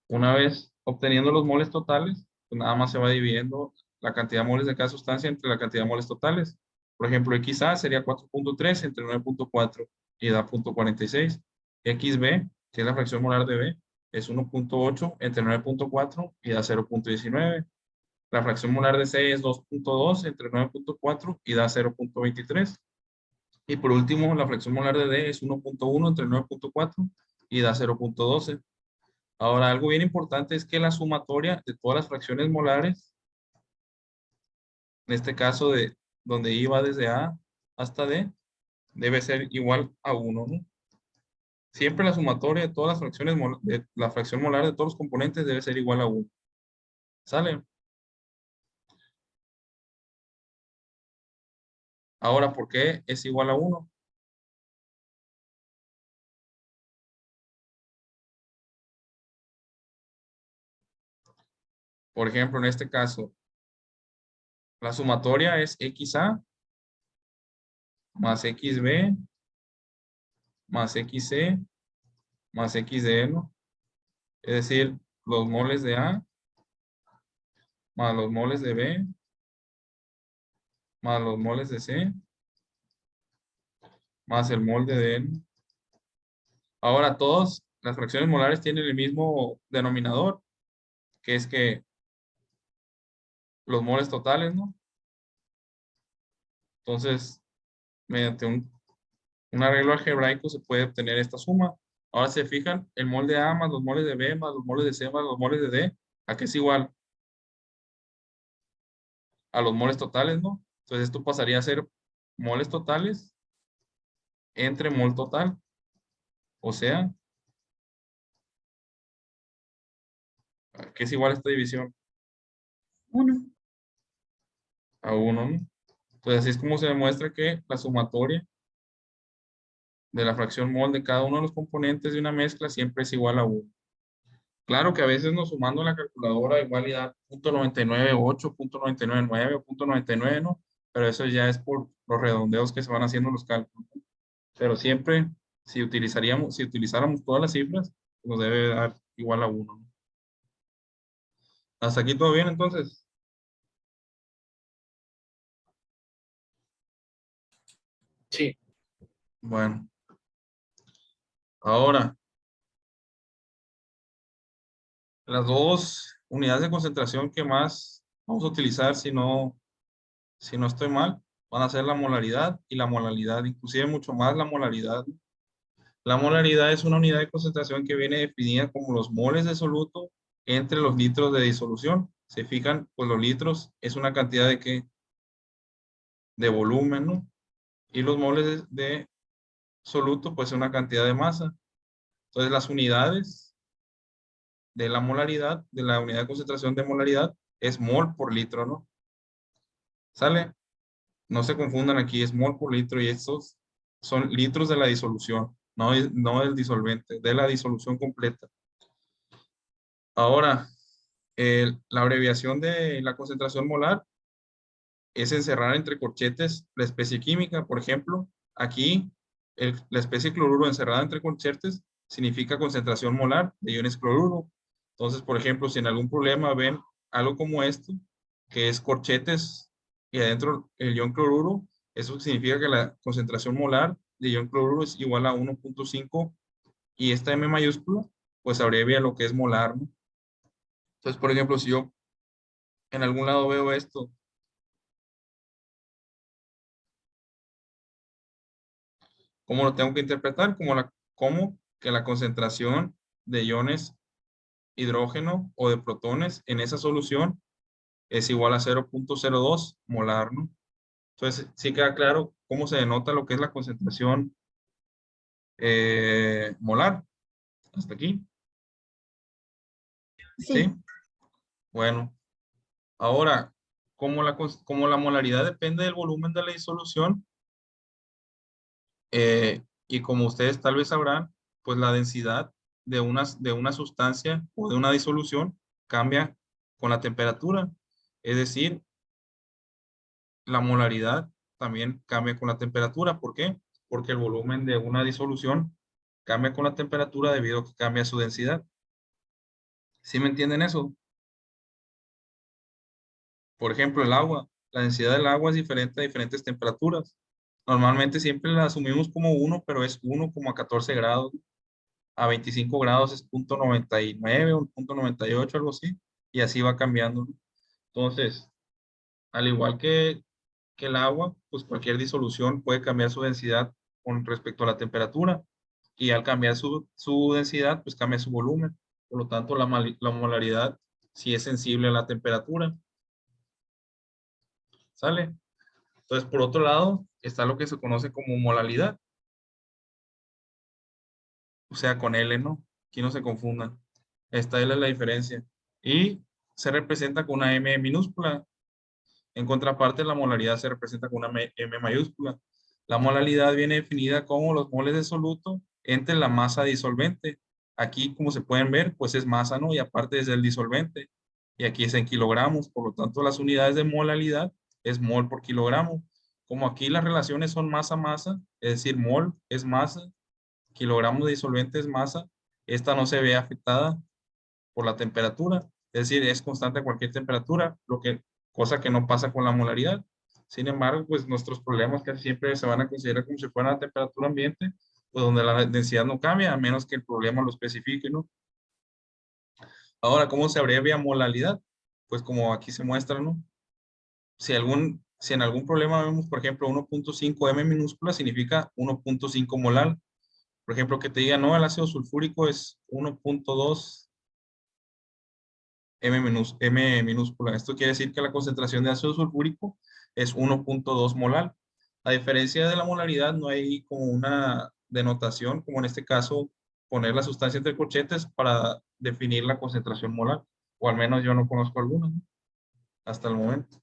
Una vez obteniendo los moles totales, pues nada más se va dividiendo la cantidad de moles de cada sustancia entre la cantidad de moles totales. Por ejemplo, XA sería 4.3 entre 9.4 y da 0.46. XB, que es la fracción molar de B, es 1.8 entre 9.4 y da 0.19. La fracción molar de C es 2.2 entre 9.4 y da 0.23. Y por último, la fracción molar de D es 1.1 entre 9.4 y da 0.12. Ahora, algo bien importante es que la sumatoria de todas las fracciones molares, en este caso de donde I va desde A hasta D, debe ser igual a 1, ¿no? Siempre la sumatoria de todas las fracciones, de la fracción molar de todos los componentes debe ser igual a 1. ¿Sale? Ahora, ¿por qué es igual a 1? Por ejemplo, en este caso, la sumatoria es XA más XB más XC más XD, ¿no? Es decir, los moles de A más los moles de B más los moles de C más el mol de D, ¿no? Ahora, todas las fracciones molares tienen el mismo denominador, que es que los moles totales, ¿no? Entonces, mediante un arreglo algebraico se puede obtener esta suma. Ahora se fijan, el mol de A más los moles de B más los moles de C más los moles de D, ¿a qué es igual? A los moles totales, ¿no? Entonces esto pasaría a ser moles totales entre mol total. O sea, que es igual a esta división 1. a 1, ¿no? Entonces, así es como se demuestra que la sumatoria de la fracción mol de cada uno de los componentes de una mezcla siempre es igual a 1. Claro que a veces nos sumando en la calculadora igual y da .998, .999 o .99, ¿no? Pero eso ya es por los redondeos que se van haciendo los cálculos. Pero siempre, si utilizáramos todas las cifras, nos debe dar igual a 1, ¿no? ¿Hasta aquí todo bien, entonces? Sí. Bueno, ahora, las dos unidades de concentración que más vamos a utilizar, si no estoy mal, van a ser la molaridad y la molaridad, inclusive mucho más la molaridad. La molaridad es una unidad de concentración que viene definida como los moles de soluto entre los litros de disolución. Se fijan, pues los litros es una cantidad de qué, de volumen, ¿no? Y los moles de soluto, pues es una cantidad de masa. Entonces las unidades de la molaridad, de la unidad de concentración de molaridad, es mol por litro, ¿no? ¿Sale? No se confundan aquí, es mol por litro y estos son litros de la disolución, no del disolvente, de la disolución completa. Ahora, la abreviación de la concentración molar es encerrar entre corchetes la especie química. Por ejemplo, aquí la especie cloruro encerrada entre corchetes significa concentración molar de iones cloruro. Entonces, por ejemplo, si en algún problema ven algo como esto, que es corchetes y adentro el ion cloruro, eso significa que la concentración molar de ion cloruro es igual a 1.5 y esta M mayúscula, pues abrevia lo que es molar, ¿no? Entonces, por ejemplo, si yo en algún lado veo esto, ¿cómo lo tengo que interpretar? Como que la concentración de iones hidrógeno o de protones en esa solución es igual a 0.02 molar, ¿no? Entonces, sí queda claro cómo se denota lo que es la concentración molar. Hasta aquí. Sí. ¿Sí? Bueno, ahora, como la molaridad depende del volumen de la disolución, y como ustedes tal vez sabrán, pues la densidad de una sustancia o de una disolución cambia con la temperatura. Es decir, la molaridad también cambia con la temperatura. ¿Por qué? Porque el volumen de una disolución cambia con la temperatura debido a que cambia su densidad. ¿Sí me entienden eso? Por ejemplo, el agua. La densidad del agua es diferente a diferentes temperaturas. Normalmente siempre la asumimos como 1, pero es 1,14 grados. A 25 grados es 0.99 o 0.98, algo así. Y así va cambiando, ¿no? Entonces, al igual que el agua, pues cualquier disolución puede cambiar su densidad con respecto a la temperatura. Y al cambiar su densidad, pues cambia su volumen. Por lo tanto, la molaridad sí es sensible a la temperatura. ¿Sale? Entonces, por otro lado, está lo que se conoce como molalidad. O sea, con L, ¿no? Aquí no se confundan. Esta L es la diferencia. Y se representa con una M minúscula. En contraparte, la molaridad se representa con una M mayúscula. La molaridad viene definida como los moles de soluto entre la masa disolvente. Aquí, como se pueden ver, pues es masa, ¿no? Y aparte es el disolvente. Y aquí es en kilogramos. Por lo tanto, las unidades de molaridad es mol por kilogramo. Como aquí las relaciones son masa-masa, es decir, mol es masa, kilogramos de disolvente es masa, esta no se ve afectada por la temperatura. Es decir, es constante a cualquier temperatura, cosa que no pasa con la molaridad. Sin embargo, pues nuestros problemas casi siempre se van a considerar como si fuera a temperatura ambiente, pues donde la densidad no cambia, a menos que el problema lo especifique, ¿no? Ahora, ¿cómo se abrevia molalidad? Pues como aquí se muestra, ¿no? Si en algún problema vemos, por ejemplo, 1.5 M minúscula, significa 1.5 molar. Por ejemplo, que te diga, no, el ácido sulfúrico es 1.2 M minúscula. Esto quiere decir que la concentración de ácido sulfúrico es 1.2 molar. A diferencia de la molaridad, no hay como una denotación, como en este caso, poner la sustancia entre corchetes para definir la concentración molar, o al menos yo no conozco alguna, ¿no? Hasta el momento.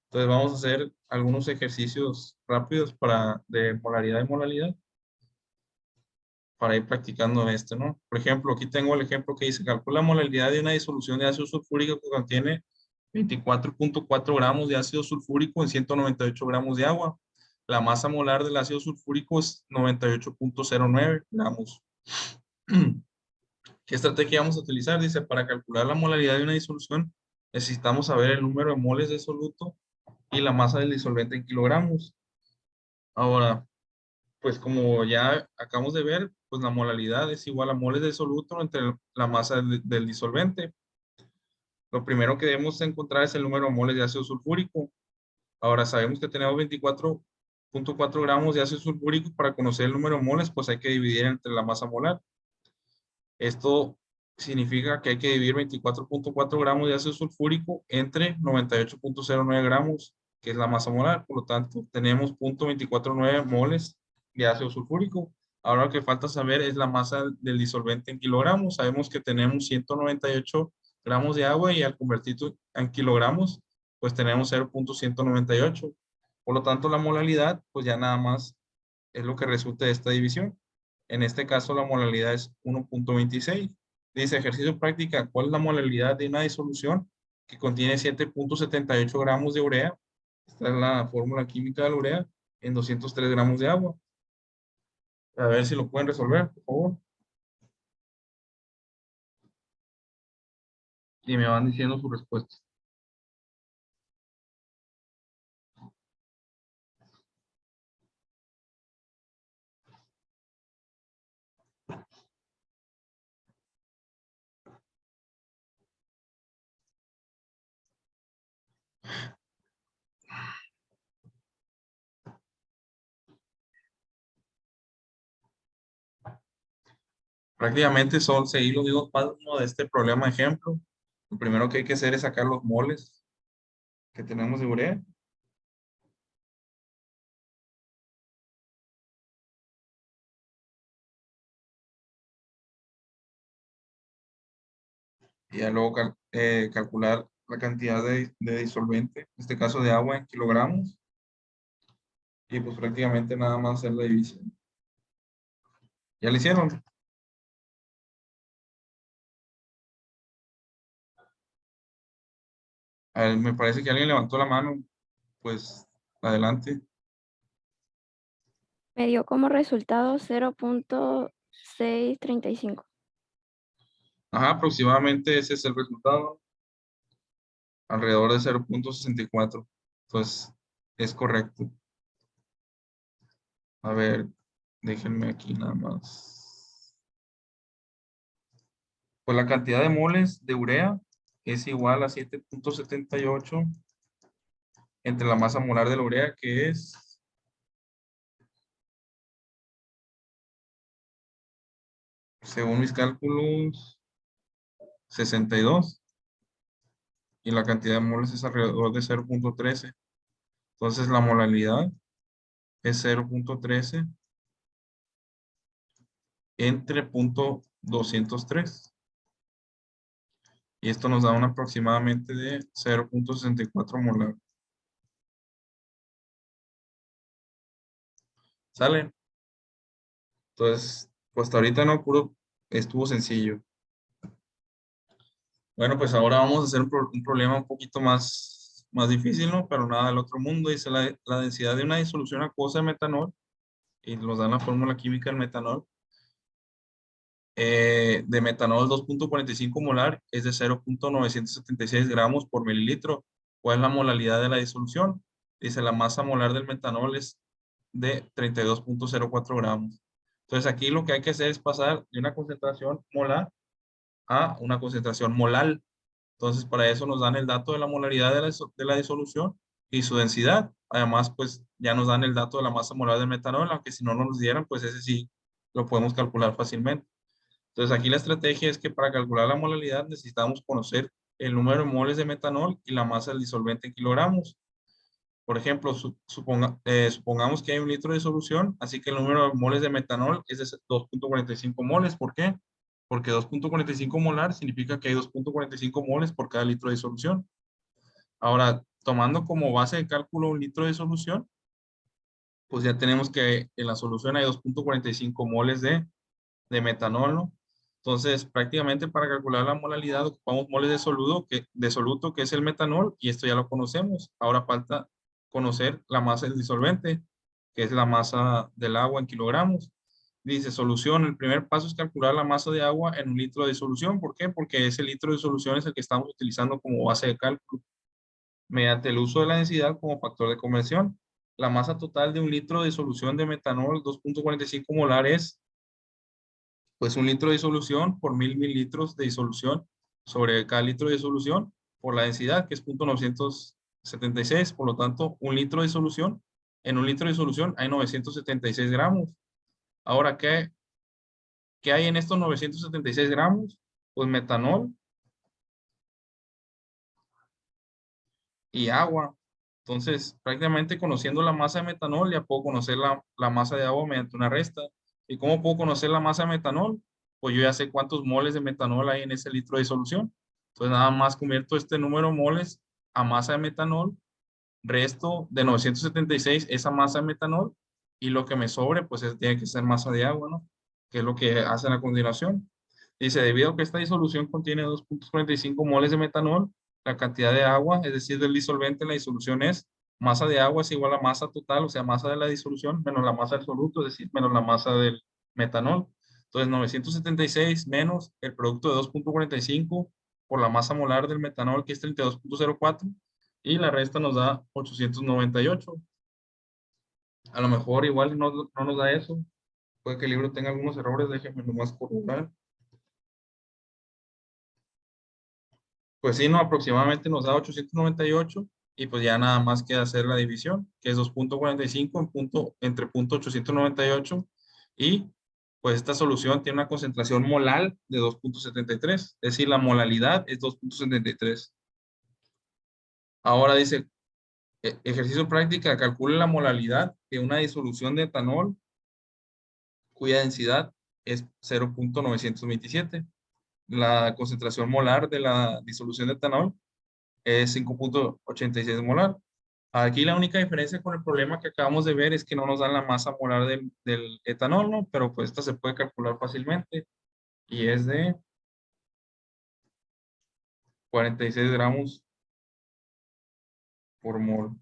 Entonces vamos a hacer algunos ejercicios rápidos de molaridad y molalidad para ir practicando esto, ¿no? Por ejemplo, aquí tengo el ejemplo que dice, calcula la molaridad de una disolución de ácido sulfúrico que contiene 24.4 gramos de ácido sulfúrico en 198 gramos de agua. La masa molar del ácido sulfúrico es 98.09 gramos. ¿Qué estrategia vamos a utilizar? Dice, para calcular la molaridad de una disolución, necesitamos saber el número de moles de soluto y la masa del disolvente en kilogramos. Ahora, pues como ya acabamos de ver, pues la molaridad es igual a moles de soluto entre la masa del disolvente. Lo primero que debemos encontrar es el número de moles de ácido sulfúrico. Ahora sabemos que tenemos 24.4 gramos de ácido sulfúrico. Para conocer el número de moles, pues hay que dividir entre la masa molar. Esto significa que hay que dividir 24.4 gramos de ácido sulfúrico entre 98.09 gramos, que es la masa molar. Por lo tanto, tenemos 0.249 moles de ácido sulfúrico. Ahora lo que falta saber es la masa del disolvente en kilogramos. Sabemos que tenemos 198 gramos de agua y al convertirlo en kilogramos, pues tenemos 0.198. Por lo tanto, la molaridad, pues ya nada más es lo que resulta de esta división. En este caso, la molaridad es 1.26. Dice, ejercicio práctica, ¿cuál es la molaridad de una disolución que contiene 7.78 gramos de urea? Esta es la fórmula química de la urea en 203 gramos de agua. A ver si lo pueden resolver, por favor. Y me van diciendo su respuesta. Prácticamente son seguir los mismos pasos de este problema de ejemplo. Lo primero que hay que hacer es sacar los moles que tenemos de urea. Y ya luego calcular la cantidad de disolvente, en este caso de agua en kilogramos. Y pues prácticamente nada más hacer la división. ¿Ya lo hicieron? A ver, me parece que alguien levantó la mano. Pues adelante. Me dio como resultado 0.635. Ajá, aproximadamente ese es el resultado. Alrededor de 0.64. Pues es correcto. A ver, déjenme aquí nada más. Pues la cantidad de moles de urea es igual a 7.78 entre la masa molar de la urea, que es, según mis cálculos, 62. Y la cantidad de moles es alrededor de 0.13. Entonces la molaridad es 0.13 entre 0.203. Y esto nos da un aproximadamente de 0.64 molar. ¿Sale? Entonces, pues hasta ahorita no, puro, estuvo sencillo. Bueno, pues ahora vamos a hacer un problema un poquito más difícil, ¿no? Pero nada del otro mundo. Dice la densidad de una disolución acuosa de metanol, y nos dan la fórmula química del metanol. De metanol 2.45 molar es de 0.976 gramos por mililitro. ¿Cuál es la molaridad de la disolución? Dice la masa molar del metanol es de 32.04 gramos. Entonces aquí lo que hay que hacer es pasar de una concentración molar a una concentración molal. Entonces para eso nos dan el dato de la molaridad de la disolución y su densidad. Además, pues ya nos dan el dato de la masa molar del metanol, aunque si no nos dieran, pues ese sí lo podemos calcular fácilmente. Entonces aquí la estrategia es que para calcular la molaridad necesitamos conocer el número de moles de metanol y la masa del disolvente en kilogramos. Por ejemplo, supongamos que hay 1 litro de solución, así que el número de moles de metanol es de 2.45 moles. ¿Por qué? Porque 2.45 molar significa que hay 2.45 moles por cada litro de solución. Ahora, tomando como base de cálculo 1 litro de solución, pues ya tenemos que en la solución hay 2.45 moles de metanol, ¿no? Entonces, prácticamente para calcular la molalidad ocupamos moles de soluto, que es el metanol, y esto ya lo conocemos. Ahora falta conocer la masa del disolvente, que es la masa del agua en kilogramos. Dice solución, el primer paso es calcular la masa de agua en 1 litro de solución. ¿Por qué? Porque ese litro de solución es el que estamos utilizando como base de cálculo, mediante el uso de la densidad como factor de conversión. La masa total de 1 litro de solución de metanol 2.45 molar es pues 1 litro de disolución por 1000 mililitros de disolución sobre cada litro de disolución por la densidad, que es 0.976. Por lo tanto, 1 litro de disolución, en 1 litro de disolución hay 976 gramos. Ahora, ¿qué hay en estos 976 gramos? Pues metanol y agua. Entonces, prácticamente conociendo la masa de metanol, ya puedo conocer la masa de agua mediante una resta. ¿Y cómo puedo conocer la masa de metanol? Pues yo ya sé cuántos moles de metanol hay en ese litro de solución. Entonces, nada más convierto este número de moles a masa de metanol, resto de 976 esa masa de metanol, y lo que me sobre, pues tiene que ser masa de agua, ¿no? Que es lo que hacen a continuación. Dice, debido a que esta disolución contiene 2.45 moles de metanol, la cantidad de agua, es decir, del disolvente en la disolución es masa de agua es igual a masa total, o sea, masa de la disolución menos la masa del soluto, es decir, menos la masa del metanol. Entonces, 976 menos el producto de 2.45 por la masa molar del metanol, que es 32.04, y la resta nos da 898. A lo mejor igual no nos da eso. Puede que el libro tenga algunos errores, déjenme nomás corroborar. Pues sí, no, aproximadamente nos da 898, y pues ya nada más queda hacer la división, que es 2.45 entre punto 898, y pues esta solución tiene una concentración molar de 2.73, es decir, la molalidad es 2.73. Ahora dice, ejercicio práctica, calcule la molalidad de una disolución de etanol cuya densidad es 0.927. La concentración molar de la disolución de etanol es 5.86 molar. Aquí la única diferencia con el problema que acabamos de ver es que no nos dan la masa molar del etanol, ¿no? Pero pues esta se puede calcular fácilmente, y es de 46 gramos por mol.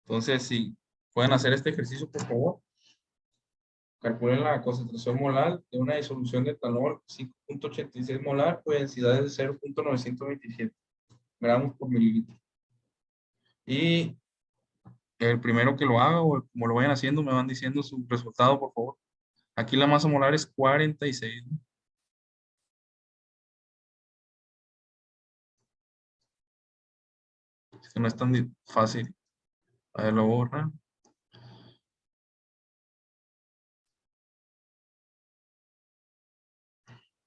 Entonces, si pueden hacer este ejercicio, por favor. Calculen la concentración molar de una disolución de etanol 5.86 molar con densidades de 0.927 gramos por mililitro. Y el primero que lo haga o como lo vayan haciendo, me van diciendo su resultado, por favor. Aquí la masa molar es 46, ¿no? Es que no es tan fácil. A ver, lo borra.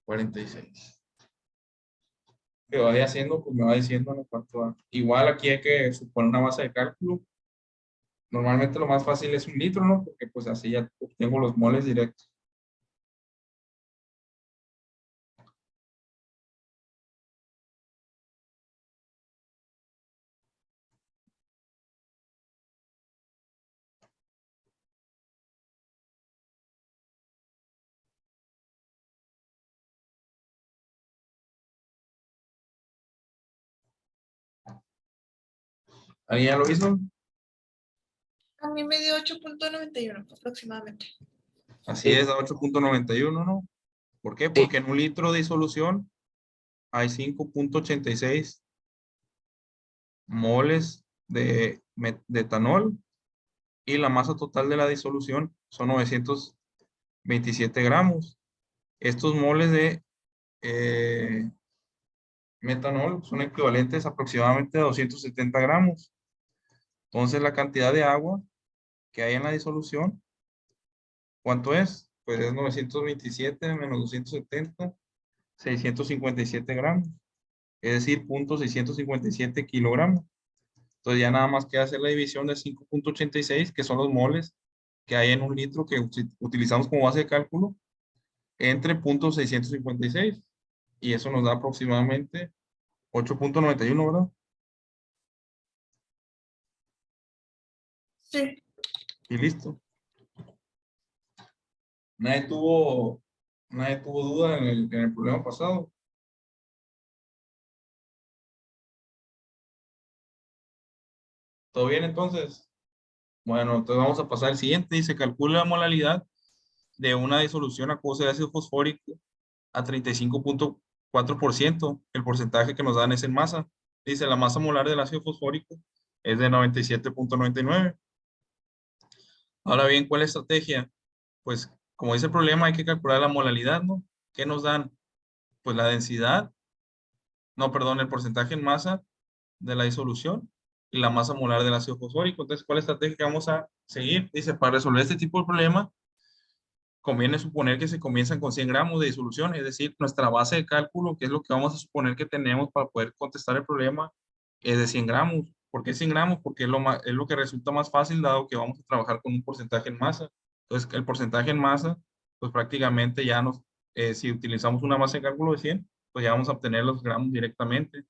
$46. Que vaya haciendo, pues me va diciendo en cuanto a. Igual aquí hay que suponer una base de cálculo. Normalmente lo más fácil es 1 litro, ¿no? Porque pues así ya obtengo los moles directos. ¿Alguien ya lo hizo? A mí me dio 8.91 aproximadamente. Así es, a 8.91, ¿no? ¿Por qué? Porque en 1 litro de disolución hay 5.86 moles de etanol, y la masa total de la disolución son 927 gramos. Estos moles de metanol son equivalentes aproximadamente a 270 gramos. Entonces la cantidad de agua que hay en la disolución, ¿cuánto es? Pues es 927 menos 270, 657 gramos. Es decir, 0.657 kilogramos. Entonces ya nada más queda hacer la división de 5.86, que son los moles que hay en un litro que utilizamos como base de cálculo, entre 0.656. Y eso nos da aproximadamente 8.91, ¿verdad? Sí. Y listo. Nadie tuvo, nadie tuvo duda en el problema pasado. ¿Todo bien entonces? Bueno, entonces vamos a pasar al siguiente. Dice, calcula la molalidad de una disolución acuosa de ácido fosfórico a 35.4%. El porcentaje que nos dan es en masa. Dice, la masa molar del ácido fosfórico es de 97.99. Ahora bien, ¿cuál es la estrategia? Pues, como dice el problema, hay que calcular la molalidad, ¿no? ¿Qué nos dan? Pues la densidad, no, perdón, el porcentaje en masa de la disolución y la masa molar del ácido fosfórico. Entonces, ¿cuál es la estrategia que vamos a seguir? Dice, para resolver este tipo de problema, conviene suponer que se comienzan con 100 gramos de disolución, es decir, nuestra base de cálculo, que es lo que vamos a suponer que tenemos para poder contestar el problema, es de 100 gramos. ¿Por qué 100 gramos? Porque es lo que resulta más fácil, dado que vamos a trabajar con un porcentaje en masa. Entonces, el porcentaje en masa, pues prácticamente ya si utilizamos una base de cálculo de 100, pues ya vamos a obtener los gramos directamente.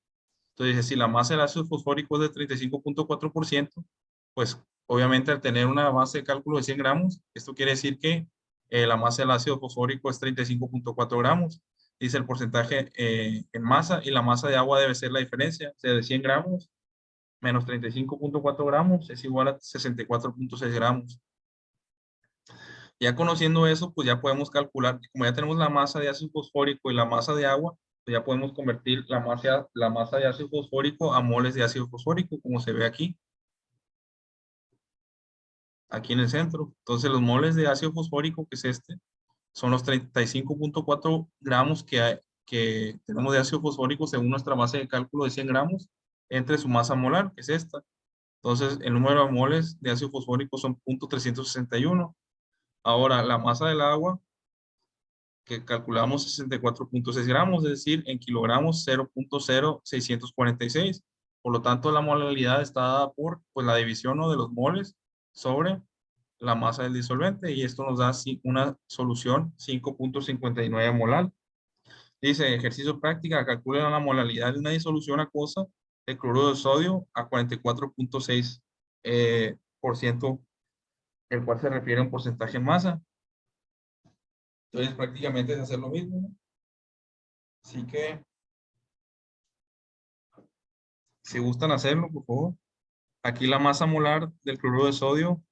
Entonces, si la masa del ácido fosfórico es de 35.4%, pues obviamente al tener una base de cálculo de 100 gramos, esto quiere decir que la masa del ácido fosfórico es 35.4 gramos. Dice el porcentaje en masa, y la masa de agua debe ser la diferencia. O sea, de 100 gramos menos 35.4 gramos es igual a 64.6 gramos. Ya conociendo eso, pues ya podemos calcular, como ya tenemos la masa de ácido fosfórico y la masa de agua, pues ya podemos convertir la masa de ácido fosfórico a moles de ácido fosfórico, como se ve aquí en el centro. Entonces los moles de ácido fosfórico, que es este, son los 35.4 gramos que tenemos de ácido fosfórico según nuestra base de cálculo de 100 gramos, entre su masa molar, que es esta. Entonces el número de moles de ácido fosfórico son 0.361. Ahora, la masa del agua, que calculamos 64.6 gramos, es decir, en kilogramos 0.0646. Por lo tanto, la molalidad está dada por pues, la división, ¿no?, de los moles sobre la masa del disolvente, y esto nos da una solución 5.59 molar. Dice, ejercicio práctica, calcula la molalidad de una disolución acuosa de cloruro de sodio a 44.6%, el cual se refiere a un porcentaje en masa. Entonces, prácticamente es hacer lo mismo, ¿no? Así que, si gustan hacerlo, por favor. Aquí la masa molar del cloruro de sodio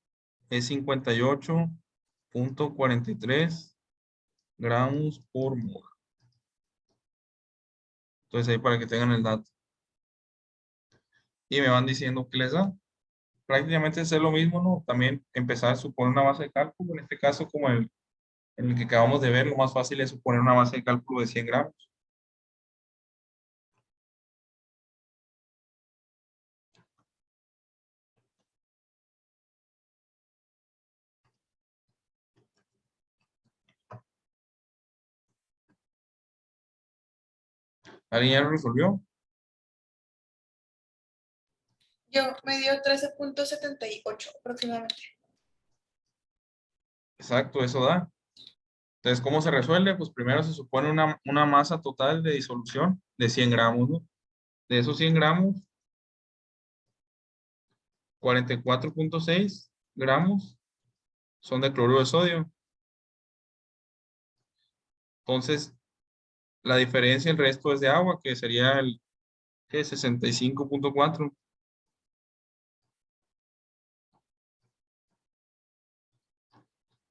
es 58.43 gramos por mol. Entonces, ahí para que tengan el dato. Y me van diciendo qué les da. Prácticamente hacer lo mismo, ¿no? También empezar a suponer una base de cálculo. En este caso, como en el que acabamos de ver, lo más fácil es suponer una base de cálculo de 100 gramos. ¿Alguien ya lo resolvió? Yo me dio 13.78 aproximadamente. Exacto, eso da. Entonces, ¿cómo se resuelve? Pues primero se supone una masa total de disolución de 100 gramos, ¿no? De esos 100 gramos, 44.6 gramos son de cloruro de sodio. Entonces, la diferencia, el resto es de agua, que sería el 65.4.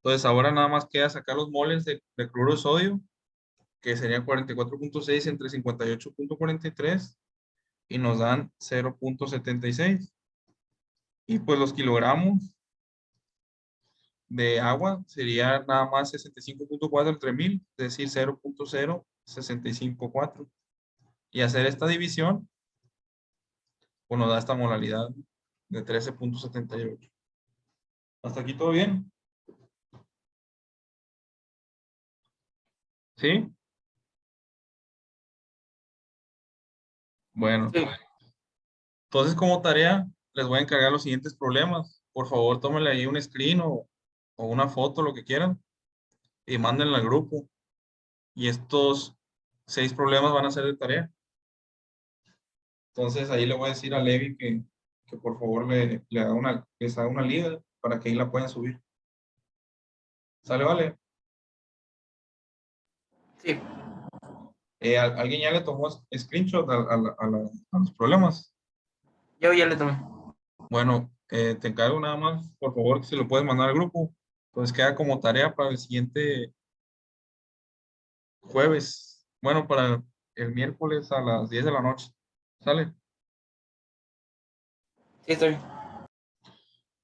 Entonces, ahora nada más queda sacar los moles de cloruro de sodio, que serían 44.6 entre 58.43, y nos dan 0.76. Y pues los kilogramos de agua sería nada más 65.4 entre 1000, es decir, 0.0654. Y hacer esta división, pues nos da esta molalidad de 13.78. ¿Hasta aquí todo bien? ¿Sí? Bueno, Sí. entonces como tarea, les voy a encargar los siguientes problemas. Por favor, tómenle ahí un screen o una foto, lo que quieran, y mándenla al grupo. Y estos 6 problemas van a ser de tarea. Entonces ahí le voy a decir a Levi que por favor les haga una liga para que ahí la puedan subir. ¿Sale, vale? Sí, ¿Alguien ya le tomó screenshot a los problemas? yo ya le tomé. Bueno, te encargo nada más, por favor, que se lo puedes mandar al grupo. Entonces queda como tarea para el siguiente jueves. Bueno, para el miércoles a las 10 de la noche. ¿Sale? Sí, estoy.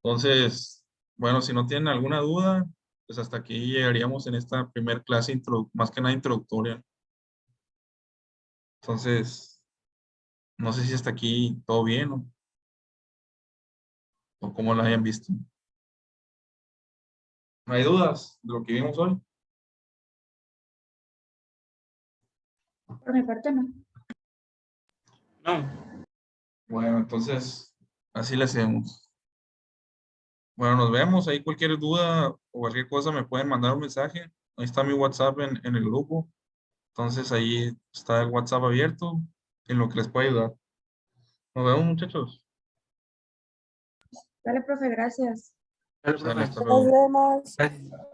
Entonces, bueno, si no tienen alguna duda, pues hasta aquí llegaríamos en esta primer clase, más que nada introductoria. Entonces, no sé si hasta aquí todo bien o cómo lo hayan visto. ¿No hay dudas de lo que vimos hoy? Por mi parte, no. No, Bueno, entonces, así le hacemos. Bueno, nos vemos. Ahí cualquier duda o cualquier cosa me pueden mandar un mensaje. Ahí está mi WhatsApp en el grupo. Entonces, ahí está el WhatsApp abierto en lo que les pueda ayudar. Nos vemos, muchachos. Dale, profe, gracias. dale, Sale, profe. hasta luego. Nos vemos. Gracias.